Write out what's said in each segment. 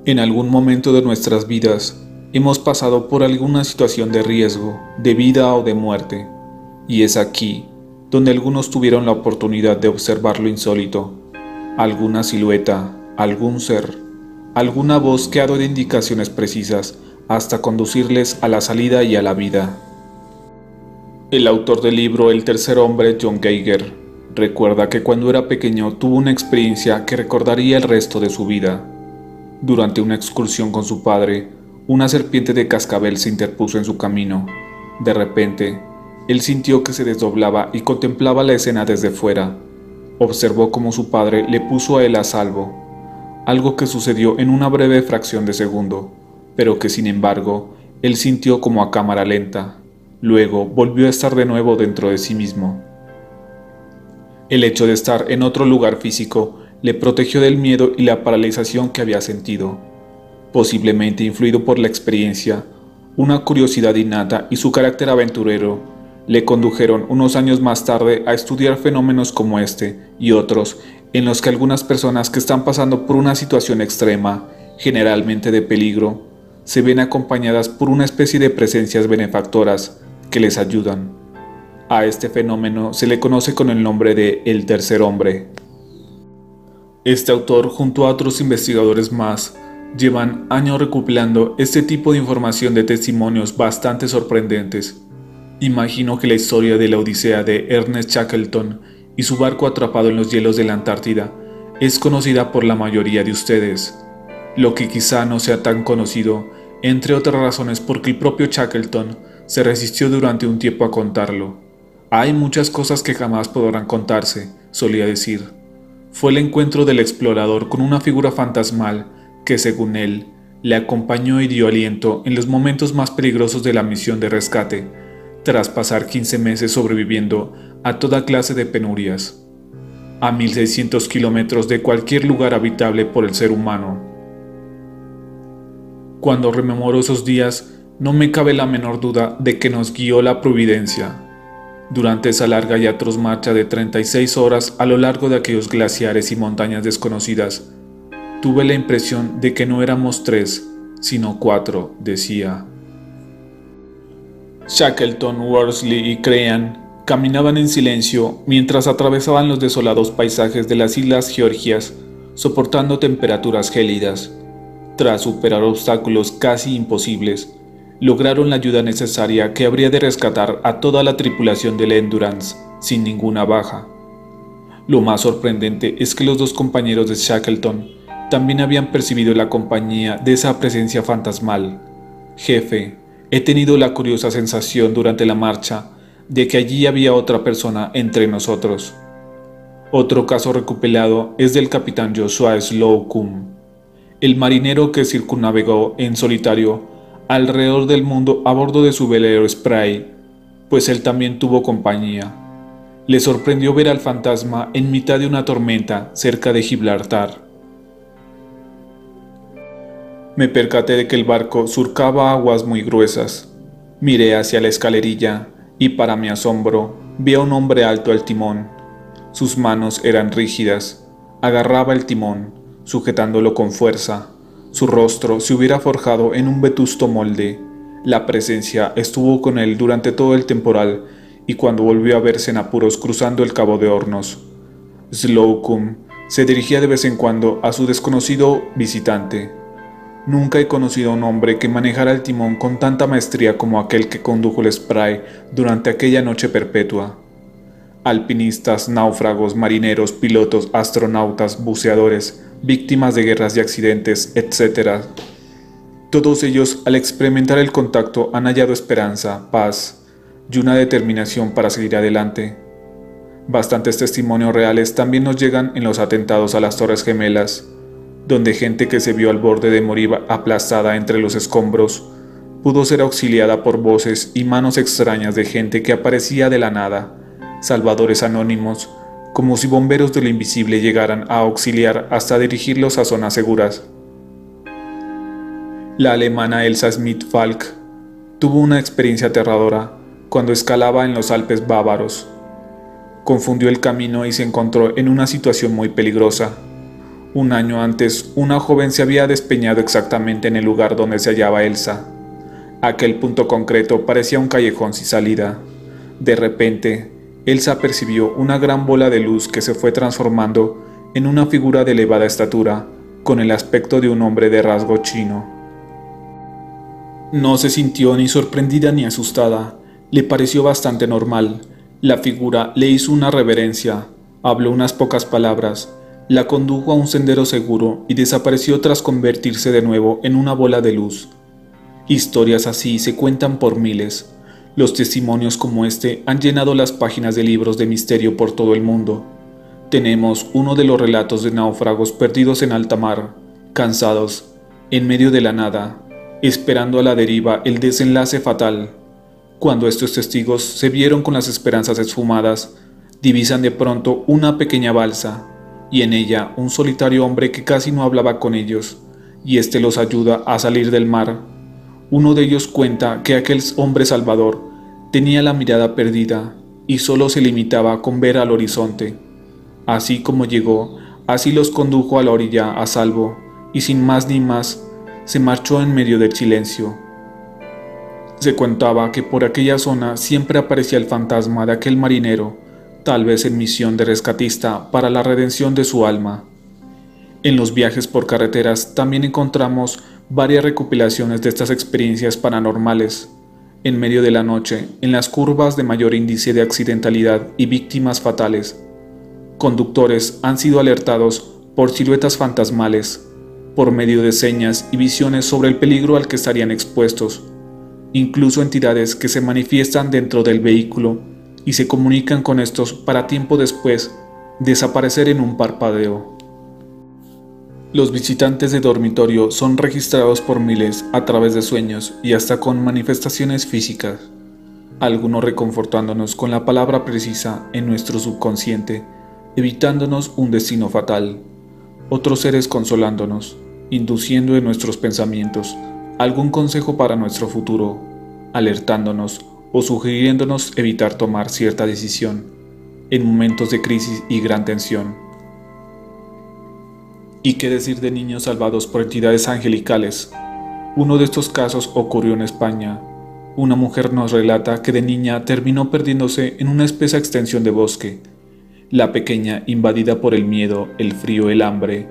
En algún momento de nuestras vidas hemos pasado por alguna situación de riesgo, de vida o de muerte, y es aquí donde algunos tuvieron la oportunidad de observar lo insólito, alguna silueta, algún ser, alguna voz que ha dado indicaciones precisas hasta conducirles a la salida y a la vida. El autor del libro El tercer hombre, John Geiger, recuerda que cuando era pequeño tuvo una experiencia que recordaría el resto de su vida. Durante una excursión con su padre, una serpiente de cascabel se interpuso en su camino. De repente, él sintió que se desdoblaba y contemplaba la escena desde fuera. Observó cómo su padre le puso a él a salvo, algo que sucedió en una breve fracción de segundo, pero que sin embargo, él sintió como a cámara lenta. Luego volvió a estar de nuevo dentro de sí mismo. El hecho de estar en otro lugar físico le protegió del miedo y la paralización que había sentido. Posiblemente influido por la experiencia, una curiosidad innata y su carácter aventurero le condujeron unos años más tarde a estudiar fenómenos como este y otros en los que algunas personas que están pasando por una situación extrema, generalmente de peligro, se ven acompañadas por una especie de presencias benefactoras que les ayudan. A este fenómeno se le conoce con el nombre de El tercer hombre. Este autor, junto a otros investigadores más, llevan años recopilando este tipo de información de testimonios bastante sorprendentes. Imagino que la historia de la Odisea de Ernest Shackleton y su barco atrapado en los hielos de la Antártida es conocida por la mayoría de ustedes. Lo que quizá no sea tan conocido, entre otras razones porque el propio Shackleton se resistió durante un tiempo a contarlo. Hay muchas cosas que jamás podrán contarse, solía decir. Fue el encuentro del explorador con una figura fantasmal que, según él, le acompañó y dio aliento en los momentos más peligrosos de la misión de rescate, tras pasar 15 meses sobreviviendo a toda clase de penurias, a 1600 kilómetros de cualquier lugar habitable por el ser humano. Cuando rememoro esos días, no me cabe la menor duda de que nos guió la providencia. Durante esa larga y atroz marcha de 36 horas a lo largo de aquellos glaciares y montañas desconocidas, tuve la impresión de que no éramos 3, sino 4, decía. Shackleton, Worsley y Crean caminaban en silencio mientras atravesaban los desolados paisajes de las Islas Georgias, soportando temperaturas gélidas. Tras superar obstáculos casi imposibles, lograron la ayuda necesaria que habría de rescatar a toda la tripulación del Endurance, sin ninguna baja. Lo más sorprendente es que los dos compañeros de Shackleton también habían percibido la compañía de esa presencia fantasmal. Jefe, he tenido la curiosa sensación durante la marcha de que allí había otra persona entre nosotros. Otro caso recopilado es del capitán Joshua Slocum, el marinero que circunnavegó en solitario alrededor del mundo a bordo de su velero Spray, pues él también tuvo compañía. Le sorprendió ver al fantasma en mitad de una tormenta cerca de Gibraltar. Me percaté de que el barco surcaba aguas muy gruesas. Miré hacia la escalerilla y, para mi asombro, vi a un hombre alto al timón. Sus manos eran rígidas. Agarraba el timón, sujetándolo con fuerza. Su rostro se hubiera forjado en un vetusto molde. La presencia estuvo con él durante todo el temporal y cuando volvió a verse en apuros cruzando el Cabo de Hornos. Slocum se dirigía de vez en cuando a su desconocido visitante. Nunca he conocido a un hombre que manejara el timón con tanta maestría como aquel que condujo el Spray durante aquella noche perpetua. Alpinistas, náufragos, marineros, pilotos, astronautas, buceadores, víctimas de guerras y accidentes, etc. Todos ellos, al experimentar el contacto, han hallado esperanza, paz y una determinación para seguir adelante. Bastantes testimonios reales también nos llegan en los atentados a las Torres Gemelas, donde gente que se vio al borde de morir aplastada entre los escombros, pudo ser auxiliada por voces y manos extrañas de gente que aparecía de la nada, salvadores anónimos, como si bomberos de lo invisible llegaran a auxiliar hasta dirigirlos a zonas seguras. La alemana Elsa Schmidt-Falk tuvo una experiencia aterradora cuando escalaba en los Alpes bávaros. Confundió el camino y se encontró en una situación muy peligrosa. Un año antes, una joven se había despeñado exactamente en el lugar donde se hallaba Elsa. Aquel punto concreto parecía un callejón sin salida. De repente, Elsa percibió una gran bola de luz que se fue transformando en una figura de elevada estatura, con el aspecto de un hombre de rasgo chino. No se sintió ni sorprendida ni asustada, le pareció bastante normal. La figura le hizo una reverencia, habló unas pocas palabras, la condujo a un sendero seguro y desapareció tras convertirse de nuevo en una bola de luz. Historias así se cuentan por miles. Los testimonios como este han llenado las páginas de libros de misterio por todo el mundo. Tenemos uno de los relatos de náufragos perdidos en alta mar, cansados, en medio de la nada, esperando a la deriva el desenlace fatal. Cuando estos testigos se vieron con las esperanzas esfumadas, divisan de pronto una pequeña balsa, y en ella un solitario hombre que casi no hablaba con ellos, y éste los ayuda a salir del mar. Uno de ellos cuenta que aquel hombre salvador tenía la mirada perdida y solo se limitaba con ver al horizonte. Así como llegó, así los condujo a la orilla a salvo, y sin más ni más, se marchó en medio del silencio. Se contaba que por aquella zona siempre aparecía el fantasma de aquel marinero, tal vez en misión de rescatista para la redención de su alma. En los viajes por carreteras también encontramos varias recopilaciones de estas experiencias paranormales. En medio de la noche, en las curvas de mayor índice de accidentalidad y víctimas fatales, conductores han sido alertados por siluetas fantasmales, por medio de señas y visiones sobre el peligro al que estarían expuestos, incluso entidades que se manifiestan dentro del vehículo y se comunican con estos para tiempo después desaparecer en un parpadeo. Los visitantes de dormitorio son registrados por miles a través de sueños y hasta con manifestaciones físicas, algunos reconfortándonos con la palabra precisa en nuestro subconsciente, evitándonos un destino fatal, otros seres consolándonos, induciendo en nuestros pensamientos algún consejo para nuestro futuro, alertándonos o sugiriéndonos evitar tomar cierta decisión en momentos de crisis y gran tensión. ¿Y qué decir de niños salvados por entidades angelicales? Uno de estos casos ocurrió en España. Una mujer nos relata que de niña terminó perdiéndose en una espesa extensión de bosque. La pequeña, invadida por el miedo, el frío, el hambre,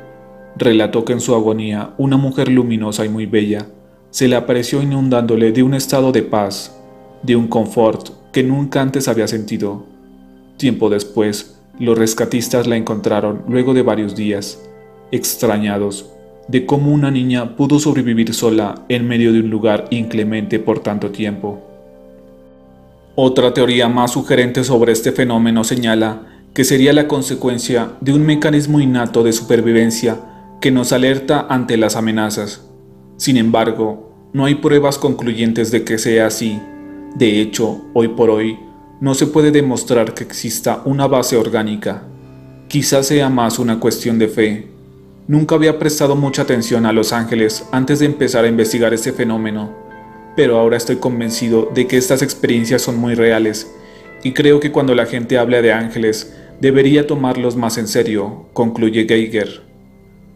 relató que en su agonía una mujer luminosa y muy bella se le apareció inundándole de un estado de paz, de un confort que nunca antes había sentido. Tiempo después, los rescatistas la encontraron luego de varios días, extrañados de cómo una niña pudo sobrevivir sola en medio de un lugar inclemente por tanto tiempo. Otra teoría más sugerente sobre este fenómeno señala que sería la consecuencia de un mecanismo innato de supervivencia que nos alerta ante las amenazas. Sin embargo, no hay pruebas concluyentes de que sea así. De hecho, hoy por hoy, no se puede demostrar que exista una base orgánica. Quizás sea más una cuestión de fe. Nunca había prestado mucha atención a los ángeles antes de empezar a investigar este fenómeno, pero ahora estoy convencido de que estas experiencias son muy reales, y creo que cuando la gente habla de ángeles, debería tomarlos más en serio, concluye Geiger.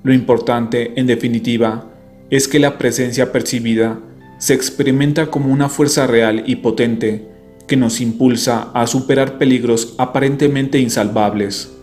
Lo importante, en definitiva, es que la presencia percibida se experimenta como una fuerza real y potente que nos impulsa a superar peligros aparentemente insalvables.